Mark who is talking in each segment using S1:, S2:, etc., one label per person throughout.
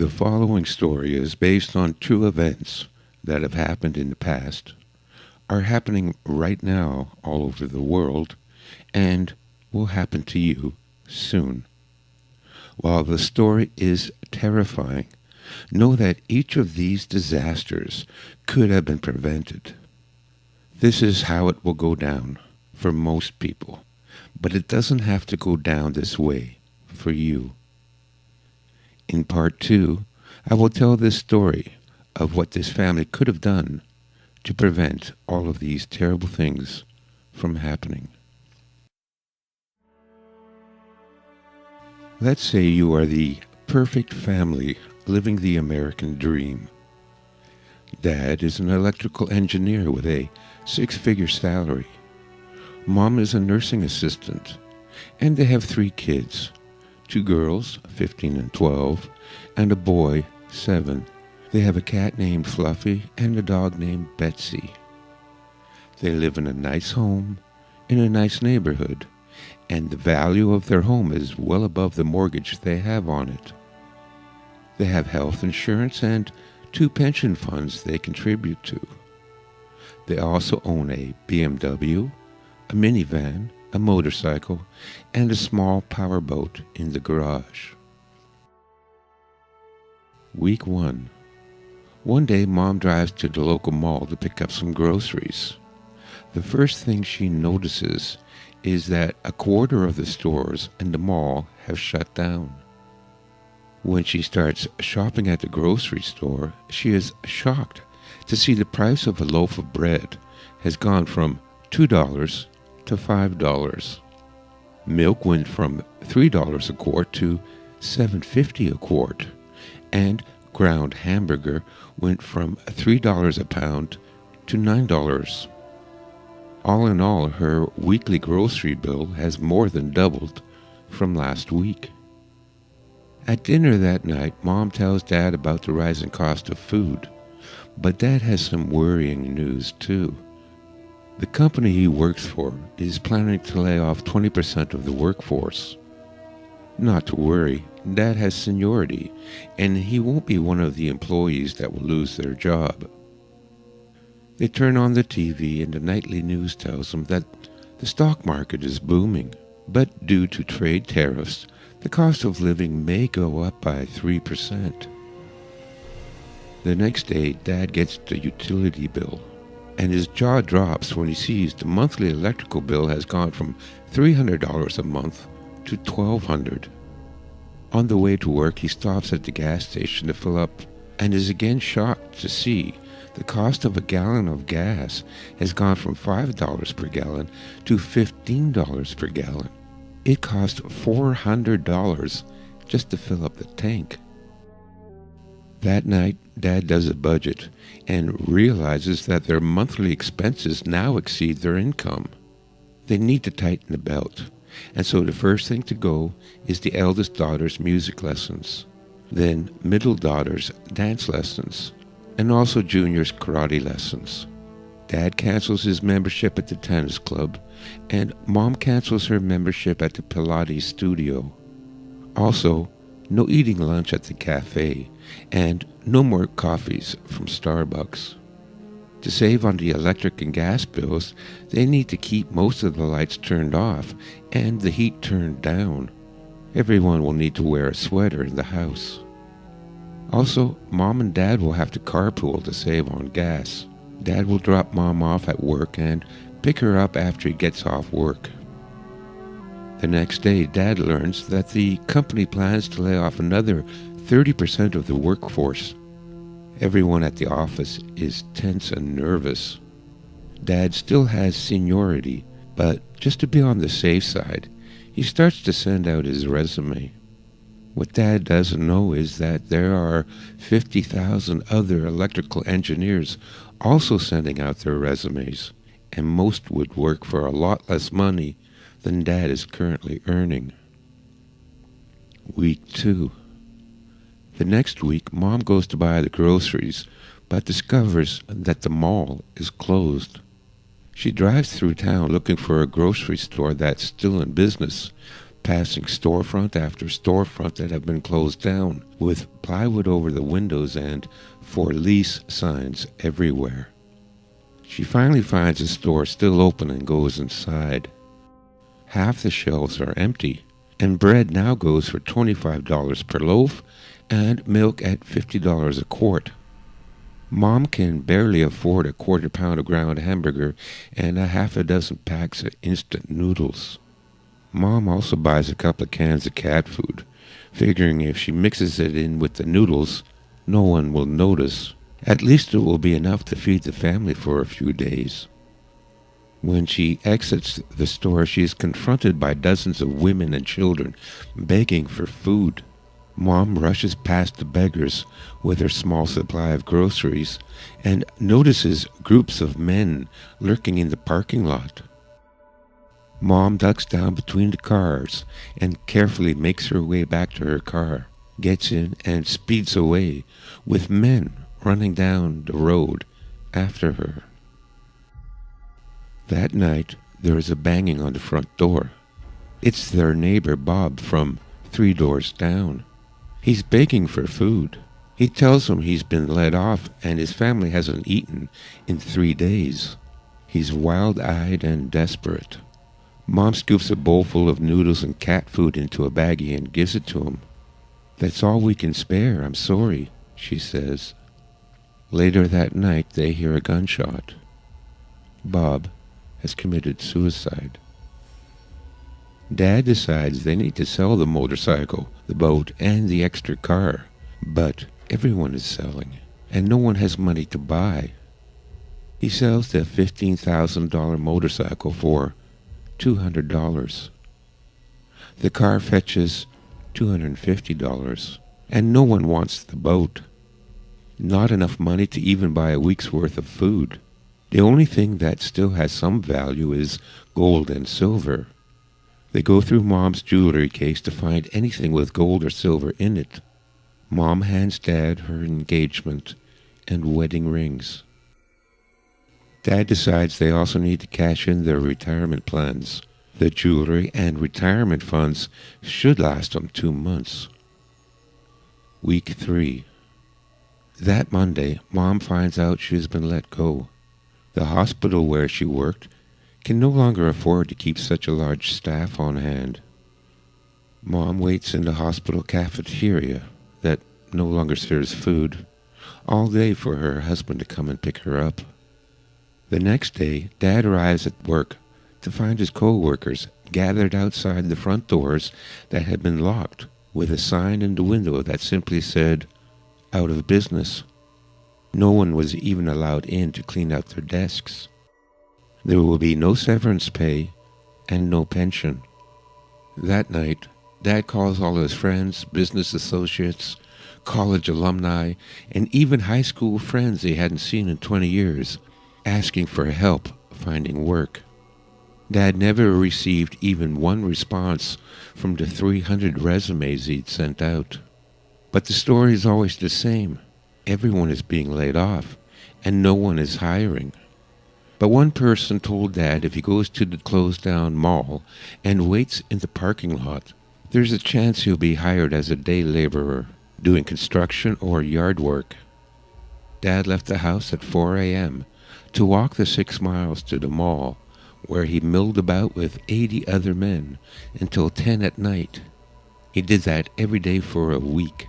S1: The following story is based on true events that have happened in the past, are happening right now all over the world, and will happen to you soon. While the story is terrifying, know that each of these disasters could have been prevented. This is how it will go down for most people, but it doesn't have to go down this way for you. In part 2, I will tell this story of what this family could have done to prevent all of these terrible things from happening. Let's say you are the perfect family living the American dream. Dad is an electrical engineer with a 6-figure salary. Mom is a nursing assistant, and they have 3 kids, 2 girls, 15 and 12, and a boy, 7. They have a cat named Fluffy and a dog named Betsy. They live in a nice home, in a nice neighborhood, and the value of their home is well above the mortgage they have on it. They have health insurance and 2 pension funds they contribute to. They also own a BMW, a minivan, a motorcycle, and a small powerboat in the garage. Week 1. One day, Mom drives to the local mall to pick up some groceries. The first thing she notices is that a quarter of the stores in the mall have shut down. When she starts shopping at the grocery store, she is shocked to see the price of a loaf of bread has gone from $2 to $5. Milk went from $3 a quart to $7.50 a quart, and ground hamburger went from $3 a pound to $9. All in all, her weekly grocery bill has more than doubled from last week. At dinner that night, Mom tells Dad about the rising cost of food, but Dad has some worrying news too. The company he works for is planning to lay off 20% of the workforce. Not to worry, Dad has seniority, and he won't be one of the employees that will lose their job. They turn on the TV and the nightly news tells them that the stock market is booming, but due to trade tariffs, the cost of living may go up by 3%. The next day, Dad gets the utility bill, and his jaw drops when he sees the monthly electrical bill has gone from $300 a month to $1,200. On the way to work, he stops at the gas station to fill up and is again shocked to see the cost of a gallon of gas has gone from $5 per gallon to $15 per gallon. It costs $400 just to fill up the tank. That night, Dad does a budget and realizes that their monthly expenses now exceed their income. They need to tighten the belt, and so the first thing to go is the eldest daughter's music lessons, then middle daughter's dance lessons, and also Junior's karate lessons. Dad cancels his membership at the tennis club, and Mom cancels her membership at the Pilates studio. Also, no eating lunch at the cafe, and no more coffees from Starbucks. To save on the electric and gas bills, they need to keep most of the lights turned off and the heat turned down. Everyone will need to wear a sweater in the house. Also, Mom and Dad will have to carpool to save on gas. Dad will drop Mom off at work and pick her up after he gets off work. The next day, Dad learns that the company plans to lay off another 30% of the workforce. Everyone at the office is tense and nervous. Dad still has seniority, but just to be on the safe side, he starts to send out his resume. What Dad doesn't know is that there are 50,000 other electrical engineers also sending out their resumes, and most would work for a lot less money than Dad is currently earning. Week 2. The next week, Mom goes to buy the groceries, but discovers that the mall is closed. She drives through town looking for a grocery store that's still in business, passing storefront after storefront that have been closed down, with plywood over the windows and for lease signs everywhere. She finally finds a store still open and goes inside. Half the shelves are empty, and bread now goes for $25 per loaf and milk at $50 a quart. Mom can barely afford a quarter pound of ground hamburger and a half a dozen packs of instant noodles. Mom also buys a couple of cans of cat food, figuring if she mixes it in with the noodles, no one will notice. At least it will be enough to feed the family for a few days. When she exits the store, she is confronted by dozens of women and children begging for food. Mom rushes past the beggars with her small supply of groceries and notices groups of men lurking in the parking lot. Mom ducks down between the cars and carefully makes her way back to her car, gets in and speeds away, with men running down the road after her. That night, there is a banging on the front door. It's their neighbor Bob from 3 doors down. He's begging for food. He tells them he's been let off and his family hasn't eaten in 3 days. He's wild-eyed and desperate. Mom scoops a bowl full of noodles and cat food into a baggie and gives it to him. "That's all we can spare, I'm sorry," she says. Later that night, they hear a gunshot. Bob has committed suicide. Dad decides they need to sell the motorcycle, the boat, and the extra car. But everyone is selling, and no one has money to buy. He sells the $15,000 motorcycle for $200. The car fetches $250, and no one wants the boat. Not enough money to even buy a week's worth of food. The only thing that still has some value is gold and silver. They go through Mom's jewelry case to find anything with gold or silver in it. Mom hands Dad her engagement and wedding rings. Dad decides they also need to cash in their retirement plans. The jewelry and retirement funds should last them 2 months. Week 3. That Monday, Mom finds out she has been let go. The hospital where she worked can no longer afford to keep such a large staff on hand. Mom waits in the hospital cafeteria that no longer serves food all day for her husband to come and pick her up. The next day, Dad arrives at work to find his co-workers gathered outside the front doors that had been locked, with a sign in the window that simply said, "Out of business." No one was even allowed in to clean out their desks. There will be no severance pay and no pension. That night, Dad calls all his friends, business associates, college alumni, and even high school friends he hadn't seen in 20 years, asking for help finding work. Dad never received even one response from the 300 resumes he'd sent out. But the story is always the same. Everyone is being laid off, and no one is hiring. But one person told Dad if he goes to the closed-down mall and waits in the parking lot, there's a chance he'll be hired as a day laborer, doing construction or yard work. Dad left the house at 4 a.m. to walk the 6 miles to the mall, where he milled about with 80 other men until 10 at night. He did that every day for a week,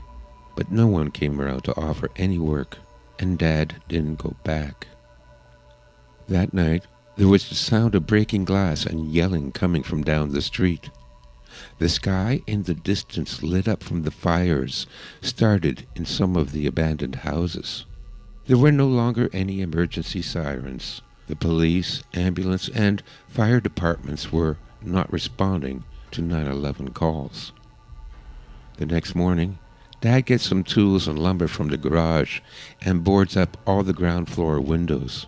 S1: but no one came around to offer any work, and Dad didn't go back. That night, there was the sound of breaking glass and yelling coming from down the street. The sky in the distance lit up from the fires started in some of the abandoned houses. There were no longer any emergency sirens. The police, ambulance, and fire departments were not responding to 911 calls. The next morning, Dad gets some tools and lumber from the garage and boards up all the ground floor windows.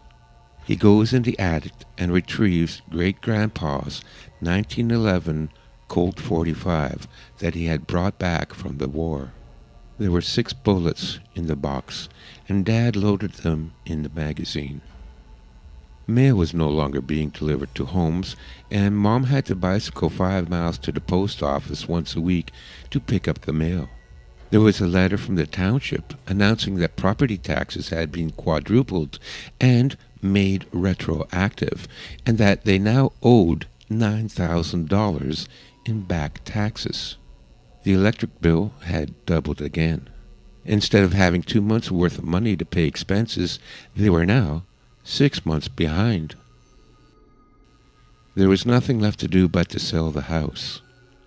S1: He goes in the attic and retrieves Great-Grandpa's 1911 Colt .45 that he had brought back from the war. There were 6 bullets in the box, and Dad loaded them in the magazine. Mail was no longer being delivered to homes, and Mom had to bicycle 5 miles to the post office once a week to pick up the mail. There was a letter from the township announcing that property taxes had been quadrupled and made retroactive, and that they now owed $9,000 in back taxes. The electric bill had doubled again. Instead of having 2 months' worth of money to pay expenses, they were now 6 months behind. There was nothing left to do but to sell the house.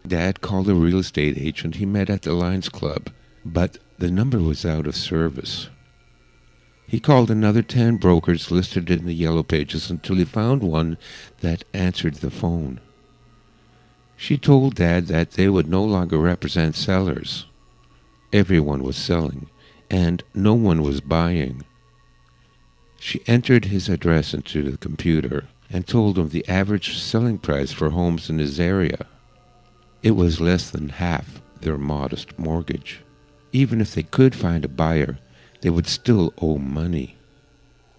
S1: Dad called a real estate agent he met at the Lions Club, but the number was out of service. He called another 10 brokers listed in the yellow pages until he found one that answered the phone. She told Dad that they would no longer represent sellers. Everyone was selling, and no one was buying. She entered his address into the computer and told him the average selling price for homes in his area. It was less than half their modest mortgage. Even if they could find a buyer, they would still owe money.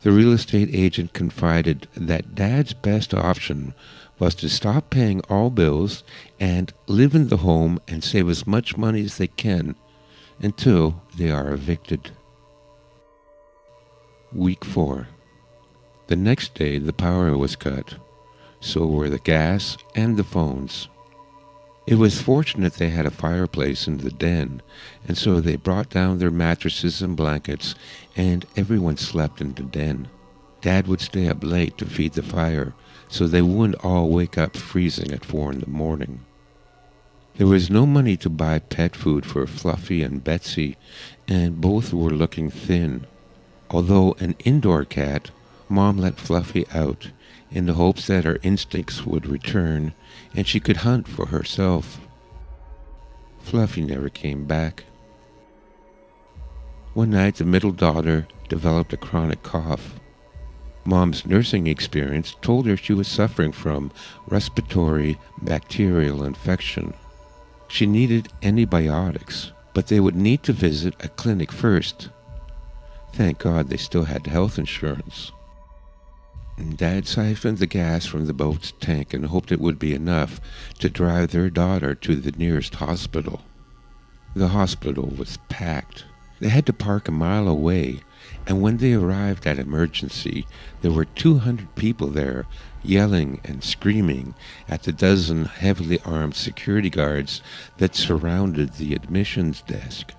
S1: The real estate agent confided that Dad's best option was to stop paying all bills and live in the home and save as much money as they can until they are evicted. Week 4. The next day the power was cut. So were the gas and the phones. It was fortunate they had a fireplace in the den, and so they brought down their mattresses and blankets, and everyone slept in the den. Dad would stay up late to feed the fire, so they wouldn't all wake up freezing at 4 in the morning. There was no money to buy pet food for Fluffy and Betsy, and both were looking thin. Although an indoor cat, Mom let Fluffy out in the hopes that her instincts would return and she could hunt for herself. Fluffy never came back. One night the middle daughter developed a chronic cough. Mom's nursing experience told her she was suffering from respiratory bacterial infection. She needed antibiotics, but they would need to visit a clinic first. Thank God they still had health insurance. Dad siphoned the gas from the boat's tank and hoped it would be enough to drive their daughter to the nearest hospital. The hospital was packed. They had to park a mile away, and when they arrived at emergency, there were 200 people there, yelling and screaming at the dozen heavily armed security guards that surrounded the admissions desk.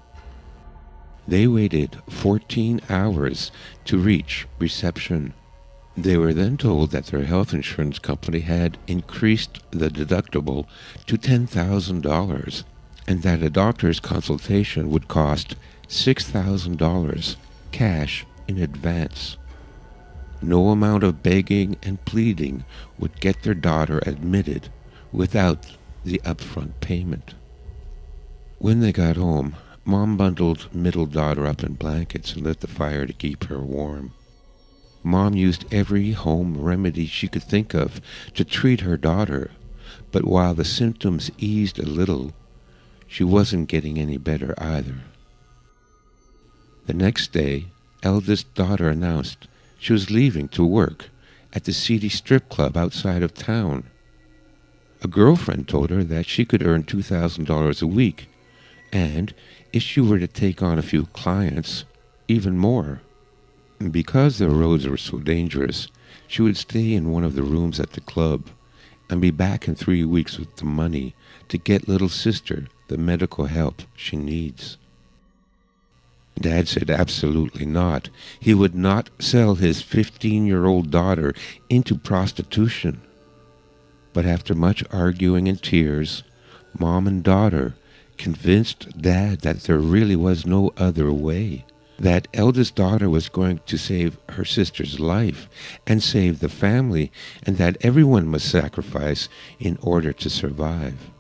S1: They waited 14 hours to reach reception. They were then told that their health insurance company had increased the deductible to $10,000 and that a doctor's consultation would cost $6,000 cash in advance. No amount of begging and pleading would get their daughter admitted without the upfront payment. When they got home, Mom bundled middle daughter up in blankets and lit the fire to keep her warm. Mom used every home remedy she could think of to treat her daughter, but while the symptoms eased a little, she wasn't getting any better either. The next day, eldest daughter announced she was leaving to work at the seedy strip club outside of town. A girlfriend told her that she could earn $2,000 a week, and if she were to take on a few clients, even more. Because the roads were so dangerous, she would stay in one of the rooms at the club and be back in 3 weeks with the money to get little sister the medical help she needs. Dad said absolutely not. He would not sell his 15-year-old daughter into prostitution. But after much arguing and tears, Mom and daughter convinced Dad that there really was no other way. That eldest daughter was going to save her sister's life and save the family, and that everyone must sacrifice in order to survive.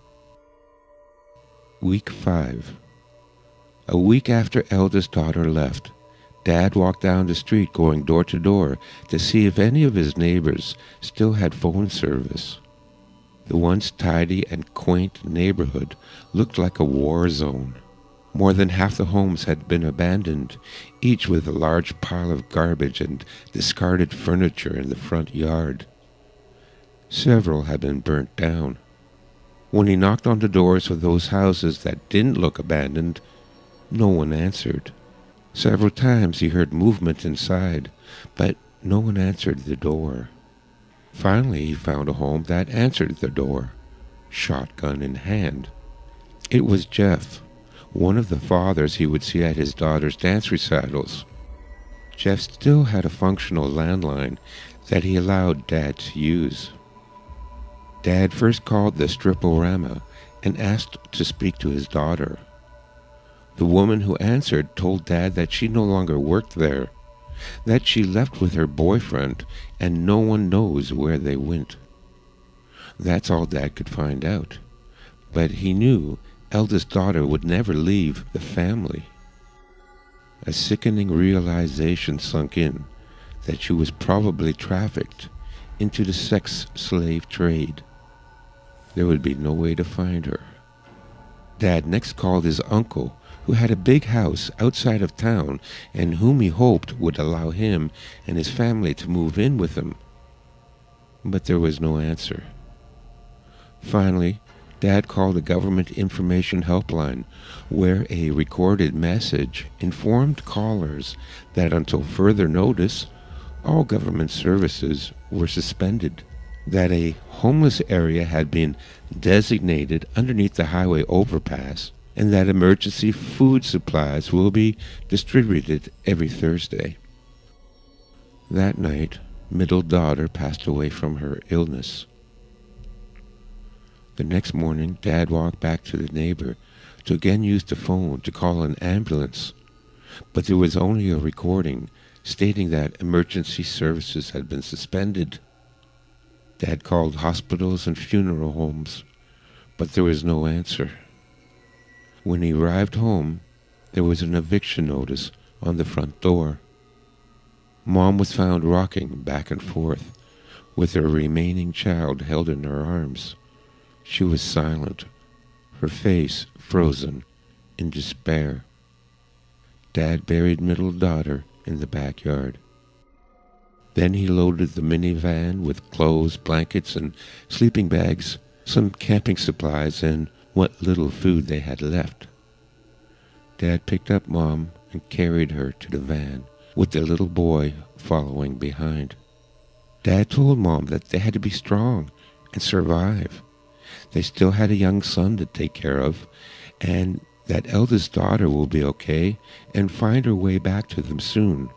S1: Week 5. A week after eldest daughter left, Dad walked down the street going door to door to see if any of his neighbors still had phone service. The once tidy and quaint neighborhood looked like a war zone. More than half the homes had been abandoned, each with a large pile of garbage and discarded furniture in the front yard. Several had been burnt down. When he knocked on the doors of those houses that didn't look abandoned, no one answered. Several times he heard movement inside, but no one answered the door. Finally, he found a home that answered the door, shotgun in hand. It was Jeff, one of the fathers he would see at his daughter's dance recitals. Jeff still had a functional landline that he allowed Dad to use. Dad first called the strip-o-rama and asked to speak to his daughter. The woman who answered told Dad that she no longer worked there, that she left with her boyfriend and no one knows where they went. That's all Dad could find out, but he knew eldest daughter would never leave the family. A sickening realization sunk in that she was probably trafficked into the sex slave trade. There would be no way to find her. Dad next called his uncle, who had a big house outside of town and whom he hoped would allow him and his family to move in with him. But there was no answer. Finally, Dad called a government information helpline where a recorded message informed callers that until further notice, all government services were suspended, that a homeless area had been designated underneath the highway overpass, and that emergency food supplies will be distributed every Thursday. That night, middle daughter passed away from her illness. The next morning, Dad walked back to the neighbor to again use the phone to call an ambulance, but there was only a recording stating that emergency services had been suspended. Dad called hospitals and funeral homes, but there was no answer. When he arrived home, there was an eviction notice on the front door. Mom was found rocking back and forth, with her remaining child held in her arms. She was silent, her face frozen in despair. Dad buried middle daughter in the backyard. Then he loaded the minivan with clothes, blankets, and sleeping bags, some camping supplies, and what little food they had left. Dad picked up Mom and carried her to the van, with the little boy following behind. Dad told Mom that they had to be strong and survive. They still had a young son to take care of, and that eldest daughter will be okay and find her way back to them soon.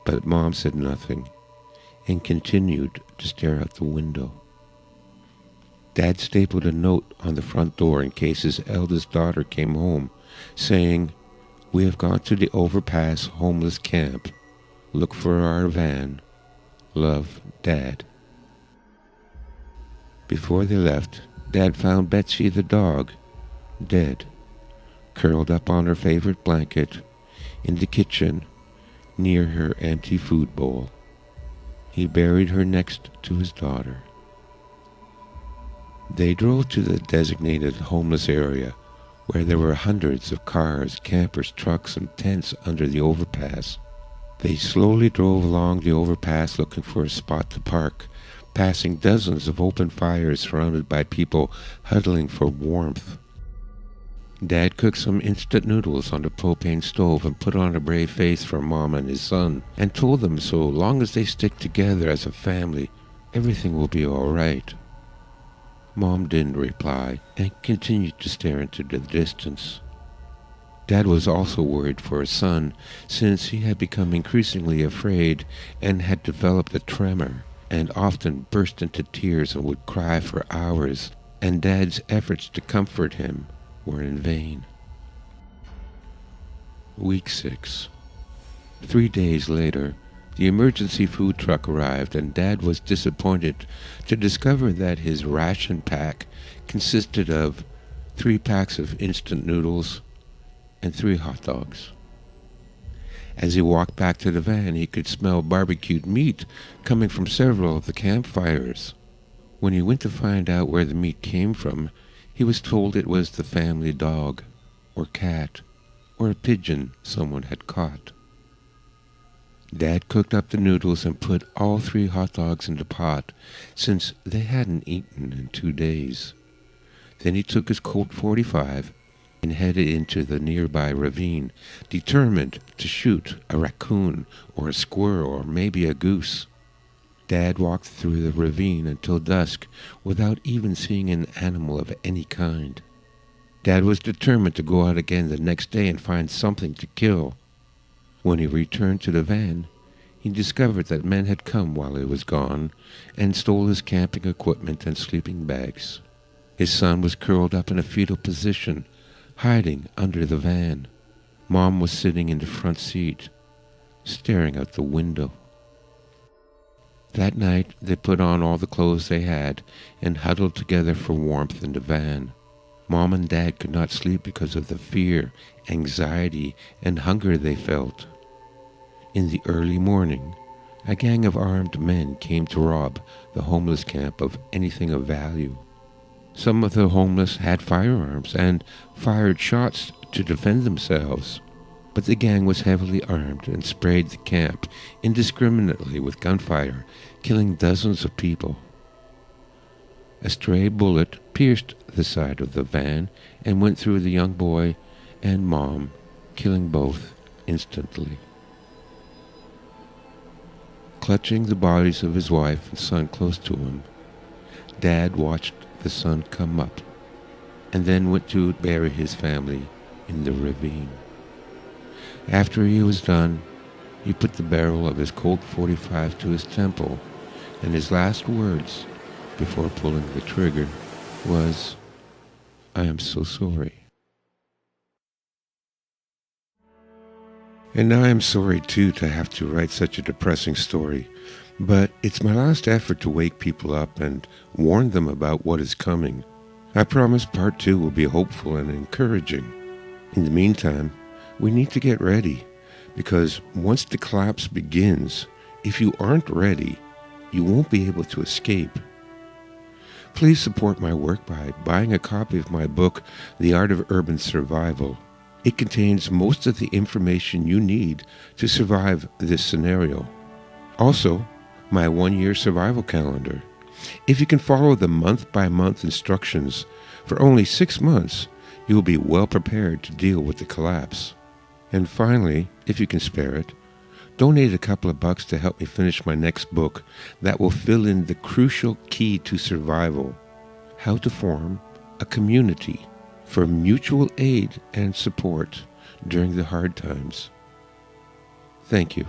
S1: But Mom said nothing and continued to stare out the window. Dad stapled a note on the front door in case his eldest daughter came home, saying, "We have gone to the overpass homeless camp. Look for our van. Love, Dad." Before they left, Dad found Betsy the dog, dead, curled up on her favorite blanket in the kitchen near her empty food bowl. He buried her next to his daughter. They drove to the designated homeless area where there were hundreds of cars, campers, trucks, and tents under the overpass. They slowly drove along the overpass looking for a spot to park, passing dozens of open fires surrounded by people huddling for warmth. Dad cooked some instant noodles on the propane stove and put on a brave face for Mom and his son, and told them so long as they stick together as a family, everything will be all right. Mom didn't reply and continued to stare into the distance. Dad was also worried for his son, since he had become increasingly afraid and had developed a tremor, and often burst into tears and would cry for hours, and Dad's efforts to comfort him were in vain. Week 6. 3 days later, the emergency food truck arrived, and Dad was disappointed to discover that his ration pack consisted of 3 packs of instant noodles and 3 hot dogs. As he walked back to the van, he could smell barbecued meat coming from several of the campfires. When he went to find out where the meat came from, he was told it was the family dog, or cat, or a pigeon someone had caught. Dad cooked up the noodles and put all 3 hot dogs in the pot, since they hadn't eaten in 2 days. Then he took his Colt 45 and headed into the nearby ravine, determined to shoot a raccoon or a squirrel or maybe a goose. Dad walked through the ravine until dusk without even seeing an animal of any kind. Dad was determined to go out again the next day and find something to kill. When he returned to the van, he discovered that men had come while he was gone and stole his camping equipment and sleeping bags. His son was curled up in a fetal position, hiding under the van. Mom was sitting in the front seat, staring out the window. That night, they put on all the clothes they had and huddled together for warmth in the van. Mom and Dad could not sleep because of the fear, anxiety, and hunger they felt. In the early morning, a gang of armed men came to rob the homeless camp of anything of value. Some of the homeless had firearms and fired shots to defend themselves, but the gang was heavily armed and sprayed the camp indiscriminately with gunfire, killing dozens of people. A stray bullet pierced the side of the van and went through the young boy and Mom, killing both instantly. Clutching the bodies of his wife and son close to him, Dad watched the sun come up and then went to bury his family in the ravine. After he was done, he put the barrel of his Colt 45 to his temple, and his last words before pulling the trigger was, "I am so sorry." And I am sorry too to have to write such a depressing story, but it's my last effort to wake people up and warn them about what is coming. I promise part 2 will be hopeful and encouraging. In the meantime, we need to get ready, because once the collapse begins, if you aren't ready, you won't be able to escape. Please support my work by buying a copy of my book, The Art of Urban Survival. It contains most of the information you need to survive this scenario. Also, my 1-year survival calendar. If you can follow the month-by-month instructions for only 6 months, you will be well prepared to deal with the collapse. And finally, if you can spare it, donate a couple of bucks to help me finish my next book that will fill in the crucial key to survival: how to form a community for mutual aid and support during the hard times. Thank you.